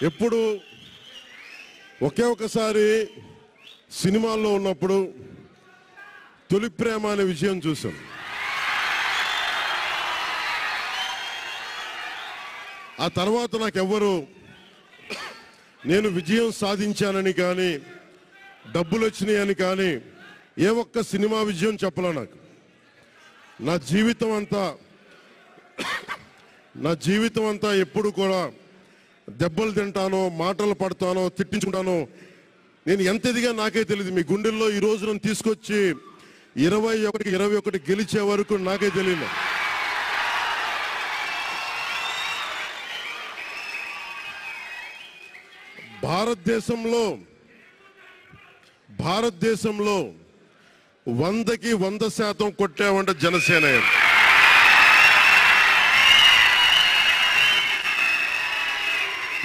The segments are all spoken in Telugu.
ఎప్పుడు ఒకే ఒకసారి సినిమాల్లో ఉన్నప్పుడు తొలి ప్రేమ అనే విజయం చూసాం. ఆ తర్వాత నాకెవ్వరు నేను విజయం సాధించానని కానీ డబ్బులు వచ్చినాయని కానీ ఏ ఒక్క సినిమా విజయం చెప్పలే. నాకు నా జీవితం అంతా ఎప్పుడు కూడా దెబ్బలు తింటానో, మాటలు పడతానో, తిట్టించుకుంటానో. నేను ఎంత ఎదిగా నాకే తెలియదు. మీ గుండెల్లో ఈ రోజు నన్ను తీసుకొచ్చి 21 గెలిచే వరకు నాకే తెలియదు. భారతదేశంలో 100కి 100% కొట్టామంటే జనసేన.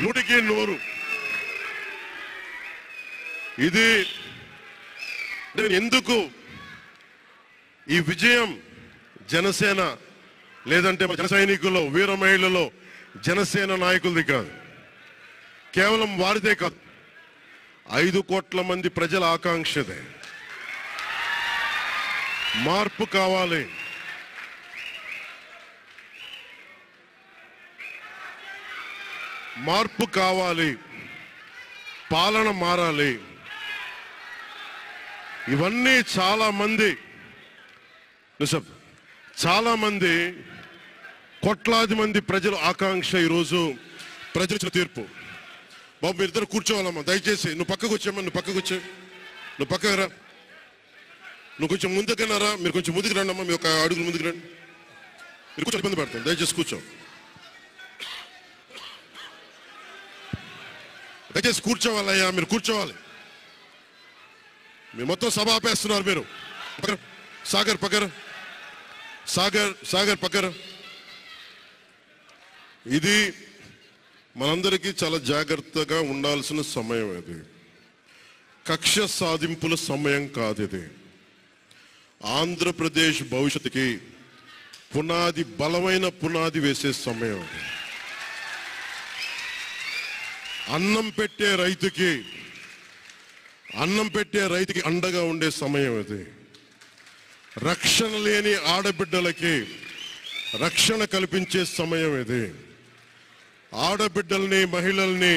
నూటికి 100. ఇది ఎందుకు ఈ విజయం జనసేన లేదంటే జన సైనికులు, వీర మహిళలో జనసేన నాయకులది కాదు, కేవలం వారిదే కాదు, 5 కోట్ల మంది ప్రజల ఆకాంక్షదే. మార్పు కావాలి. మార్పు కావాలి. పాలన మారాలి. ఇవన్నీ చాలా మంది కోట్లాది మంది ప్రజల ఆకాంక్ష. ఈరోజు ప్రజల తీర్పు. బాబు మీరిద్దరు కూర్చోవాలమ్మా, దయచేసి. నువ్వు పక్కకు వచ్చామ్మా, నువ్వు పక్కకు రా. నువ్వు కొంచెం ముందుకన్నారా, మీరు కొంచెం ముందుకు రండి అమ్మా, మీ ఒక అడుగులు ముందుకు రండి. మీరు కూర్చొని ఇబ్బంది పడతాను, దయచేసి కూర్చోవాలయ్యా, మీరు కూర్చోవాలి. మీరు మొత్తం సభ ఆపేస్తున్నారు. మీరు సాగర్ పక్కర. ఇది మనందరికీ చాలా జాగ్రత్తగా ఉండాల్సిన సమయం. ఇది కక్ష సాధింపుల సమయం కాదు. ఇది ఆంధ్రప్రదేశ్ భవిష్యత్తుకి బలమైన పునాది వేసే సమయం. అన్నం పెట్టే రైతుకి అండగా ఉండే సమయం ఇది. రక్షణ లేని ఆడబిడ్డలకి రక్షణ కల్పించే సమయం ఇది. ఆడబిడ్డల్ని, మహిళల్ని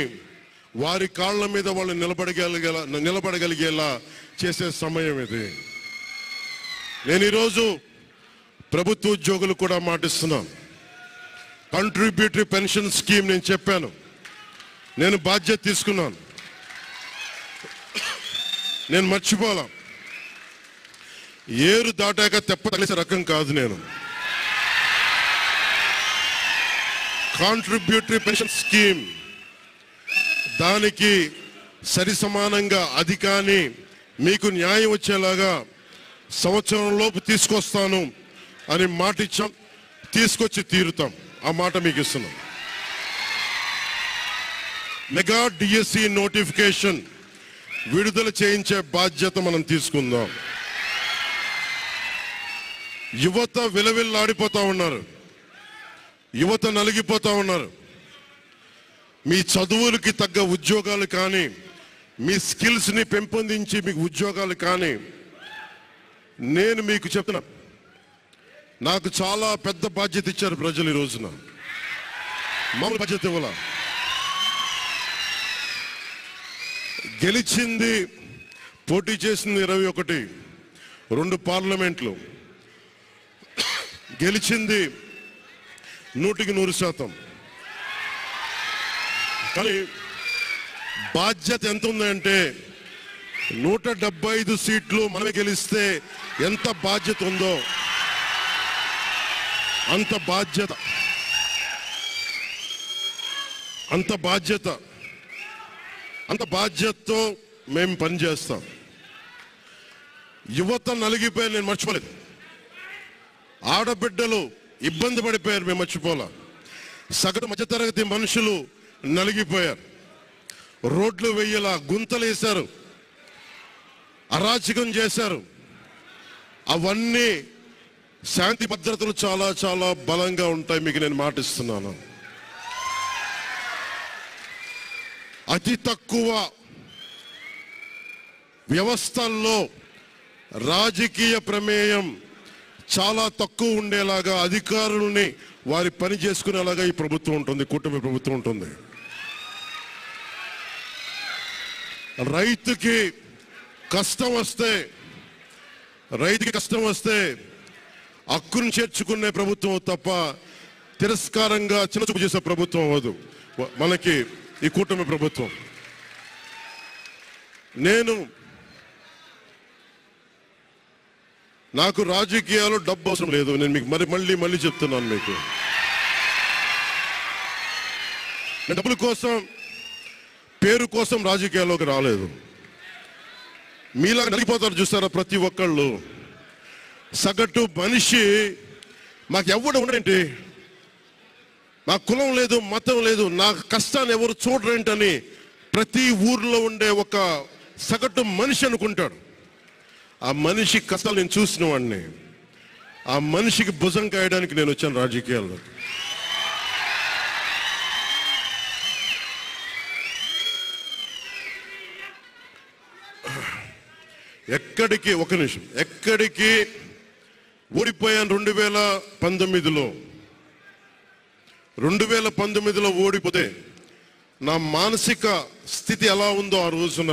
వారి కాళ్ళ మీద వాళ్ళు నిలబడగలిగేలా చేసే సమయం ఇది. నేను ఈరోజు ప్రభుత్వ ఉద్యోగులు కూడా మాటిస్తున్నాను. కంట్రిబ్యూటరీ పెన్షన్ స్కీమ్ నేను చెప్పాను, నేను బాధ్యత తీసుకున్నాను, నేను మర్చిపోలా. ఏరు దాటాక తెప్ప తగిలేసే రకం కాదు నేను. కాంట్రిబ్యూటరీ పెన్షన్ స్కీమ్ దానికి సరి సమానంగా అది కానీ మీకు న్యాయం వచ్చేలాగా సంవత్సరం లోపు తీసుకొస్తాను అని మాట ఇచ్చాం. తీసుకొచ్చి తీరుతాం. ఆ మాట మీకు ఇస్తున్నాం. మెగా డిఎస్సి నోటిఫికేషన్ విడుదల చేయించే బాధ్యత మనం తీసుకుందాం. యువత విలవిల్లాడిపోతా ఉన్నారు, యువత నలిగిపోతా ఉన్నారు. మీ చదువులకి తగ్గ ఉద్యోగాలు కానీ, మీ స్కిల్స్ని పెంపొందించి మీకు ఉద్యోగాలు కానీ, నేను మీకు చెప్తున్నా, నాకు చాలా పెద్ద బాధ్యత ఇచ్చారు ప్రజలు. ఈ రోజున మామూలు బాధ్యత ఇవ్వాల. గెలిచింది, పోటీ చేసింది 21, 2 పార్లమెంట్లు గెలిచింది 100కి 100%. కానీ బాధ్యత ఎంత ఉందంటే 175 సీట్లు మనమే గెలిస్తే ఎంత బాధ్యత ఉందో అంత బాధ్యతతో మేము పనిచేస్తాం. యువత నలిగిపోయి నేను మర్చిపోలేదు. ఆడబిడ్డలు ఇబ్బంది పడిపోయారు, మేము మర్చిపోలా. సగటు మధ్యతరగతి మనుషులు నలిగిపోయారు. రోడ్లు వెయ్యేలా గుంతలు వేశారు, అరాచకం చేశారు. అవన్నీ శాంతి భద్రతలు చాలా చాలా బలంగా ఉంటాయి, మీకు నేను మాటిస్తున్నాను. అతి తక్కువ వ్యవస్థల్లో రాజకీయ ప్రమేయం చాలా తక్కువ ఉండేలాగా అధికారులని వారి పని చేసుకునేలాగా ఈ ప్రభుత్వం ఉంటుంది, కూటమి ప్రభుత్వం ఉంటుంది. రైతుకి కష్టం వస్తే హక్కును చేర్చుకునే ప్రభుత్వం తప్ప తిరస్కారంగా చిన్నచూపు చేసే ప్రభుత్వం అవ్వదు మనకి ఈ కూటమి ప్రభుత్వం. నాకు రాజకీయాలు డబ్బు అవసరం లేదు. నేను మీకు మళ్ళీ చెప్తున్నాను. మీకు నేను డబ్బుల కోసం, పేరు కోసం రాజకీయాల్లోకి రాలేదు. మీలాగా నలిగిపోతారు చూస్తారా ప్రతి ఒక్కళ్ళు. సగటు మనిషి మాకు ఎవడు ఉండేంటి, నా కులం లేదు, మతం లేదు, నా కష్టాన్ని ఎవరు చూడరేంటని ప్రతి ఊర్లో ఉండే ఒక సగటు మనిషి అనుకుంటాడు. ఆ మనిషి కష్టాలు నేను చూసిన వాడిని. ఆ మనిషికి భుజం కాయడానికి నేను వచ్చాను రాజకీయాల్లో. ఎక్కడికి ఓడిపోయాను 2019లో ఓడిపోతే నా మానసిక స్థితి ఎలా ఉందో ఆ రోజున,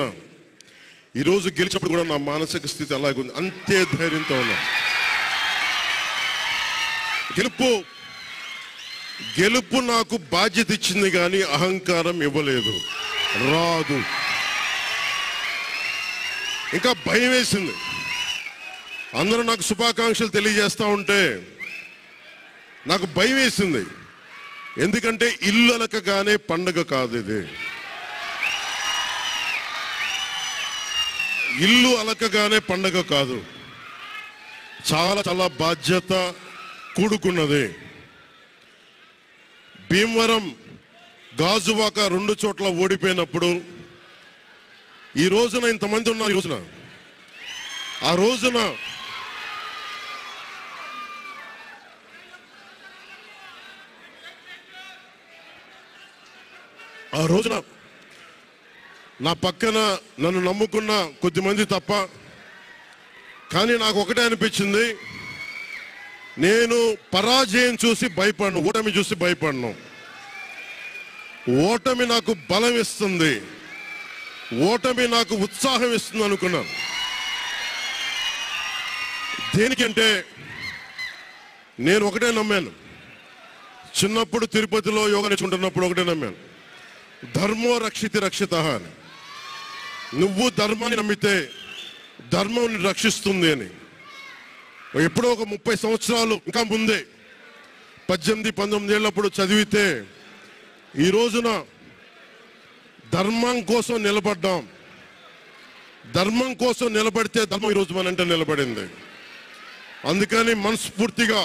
ఈరోజు గెలిచినప్పుడు కూడా నా మానసిక స్థితి అలాగే ఉంది. అంతే ధైర్యంతో ఉన్నా. గెలుపు నాకు బాధ్యత ఇచ్చింది కానీ అహంకారం ఇవ్వలేదు, రాదు. ఇంకా భయం వేసింది. అందరూ నాకు శుభాకాంక్షలు తెలియజేస్తా ఉంటే నాకు భయం వేసింది. ఎందుకంటే ఇల్లు అలకగానే పండగ కాదు ఇది. ఇల్లు అలకగానే పండగ కాదు. చాలా బాధ్యత కూడుకున్నది. భీమవరం, గాజువాక 2 చోట్ల ఓడిపోయినప్పుడు ఈ రోజున ఇంతమంది ఉన్నారు. ఆ రోజున నా పక్కన నన్ను నమ్ముకున్న కొద్దిమంది తప్ప. కానీ నాకు ఒకటే అనిపించింది, నేను పరాజయం చూసి భయపడను, ఓటమి చూసి భయపడను. ఓటమి నాకు బలం ఇస్తుంది, ఓటమి నాకు ఉత్సాహం ఇస్తుంది అనుకున్నాను. దేనికంటే నేను ఒకటే నమ్మాను. చిన్నప్పుడు తిరుపతిలో యోగా నేర్చుకుంటున్నప్పుడు ఒకటే నమ్మాను, ధర్మో రక్షితి రక్షిత అని. నువ్వు ధర్మాన్ని నమ్మితే ధర్మం రక్షిస్తుంది అని. ఎప్పుడో ఒక 30 సంవత్సరాలు ఇంకా ముందే 18-19 ఏళ్ళప్పుడు చదివితే ఈ రోజున ధర్మం కోసం నిలబడ్డాం. ధర్మం కోసం నిలబడితే ధర్మం ఈరోజు మనంటే నిలబడింది. అందుకని మనస్ఫూర్తిగా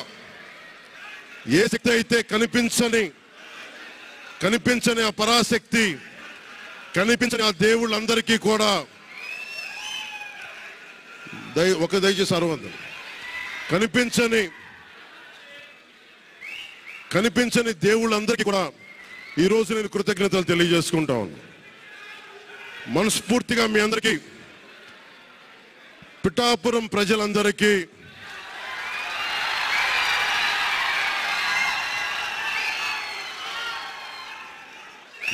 ఏ శక్తి అయితే కనిపించని ఆ పరాశక్తి, కనిపించని ఆ దేవుళ్ళందరికీ కూడా దయచేసి అరవద్దు. కనిపించని దేవుళ్ళందరికీ కూడా ఈరోజు నేను కృతజ్ఞతలు తెలియజేసుకుంటా ఉన్నాను. మనస్ఫూర్తిగా మీ అందరికీ, పిఠాపురం ప్రజలందరికీ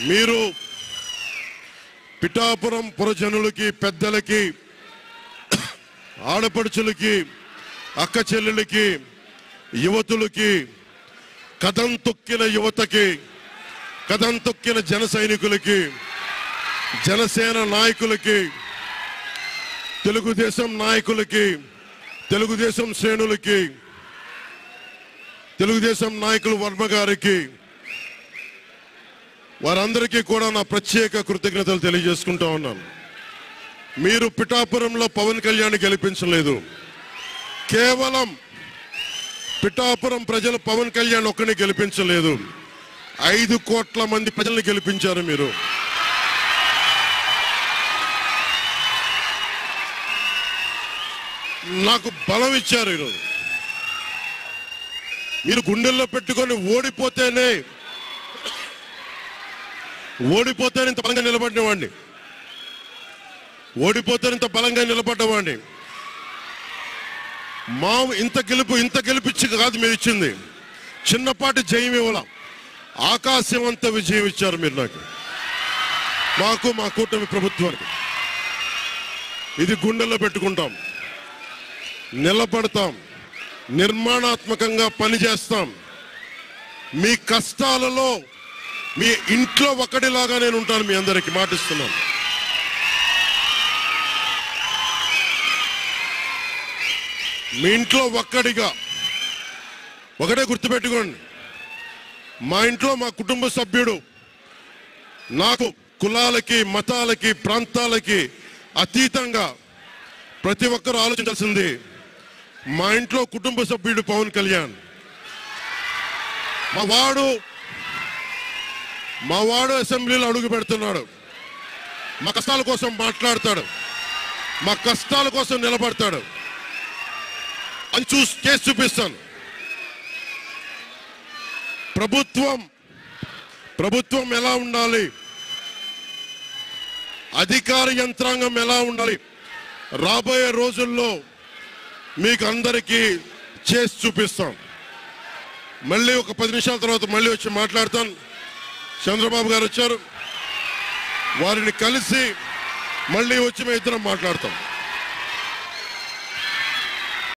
మీరు పిఠాపురం పురజనులకి, పెద్దలకి, ఆడపడుచులకి, అక్క చెల్లెలకి, యువతులకి, కథం తొక్కిన యువతకి, కథం తొక్కిన జన సైనికులకి, జనసేన నాయకులకి, తెలుగుదేశం నాయకులకి, తెలుగుదేశం శ్రేణులకి, తెలుగుదేశం నాయకులు వర్మ గారికి, వారందరికీ కూడా నా ప్రత్యేక కృతజ్ఞతలు తెలియజేసుకుంటా ఉన్నాను. మీరు పిఠాపురంలో పవన్ కళ్యాణ్ గెలిపించలేదు. కేవలం పిఠాపురం ప్రజలు పవన్ కళ్యాణ్ ఒక్కడిని గెలిపించలేదు, 5 కోట్ల మంది ప్రజల్ని గెలిపించారు. మీరు నాకు బలం ఇచ్చారు. ఈరోజు మీరు గుండెల్లో పెట్టుకొని ఓడిపోతే ఇంత బలంగా నిలబడినవాడిని, ఓడిపోతే ఇంత బలంగా నిలబడ్డవాడిని. మా ఇంత గెలిపించి కాదు మీరు ఇచ్చింది, చిన్నపాటి జయం ఇవ్వాల, ఆకాశం అంత విజయం ఇచ్చారు మీరు మాకు, మా కూటమి ప్రభుత్వానికి. ఇది గుండెల్లో పెట్టుకుంటాం, నిలబడతాం, నిర్మాణాత్మకంగా పనిచేస్తాం. మీ కష్టాలలో మీ ఇంట్లో ఒకటిలాగా నేను ఉంటాను, మీ అందరికీ మాటిస్తున్నాను. మీ ఇంట్లో ఒక్కడిగా ఒకటే గుర్తుపెట్టుకోండి, మా ఇంట్లో మా కుటుంబ సభ్యుడు నాకు కులాలకి, మతాలకి, ప్రాంతాలకి అతీతంగా ప్రతి ఒక్కరూ ఆలోచించాల్సింది, మా ఇంట్లో కుటుంబ సభ్యుడు పవన్ కళ్యాణ్. మా వాడు అసెంబ్లీలో అడుగు పెడుతున్నాడు, మా కష్టాల కోసం మాట్లాడతాడు, మా కష్టాల కోసం నిలబడతాడు అని చేసి చూపిస్తాను. ప్రభుత్వం ఎలా ఉండాలి, అధికార యంత్రాంగం ఎలా ఉండాలి, రాబోయే రోజుల్లో మీకు అందరికీ చేసి చూపిస్తాం. మళ్ళీ ఒక 10 నిమిషాల తర్వాత మళ్ళీ వచ్చి మాట్లాడతాను. చంద్రబాబు గారు వచ్చారు, వారిని కలిసి మళ్ళీ వచ్చి మేము ఇద్దరం మాట్లాడతాం.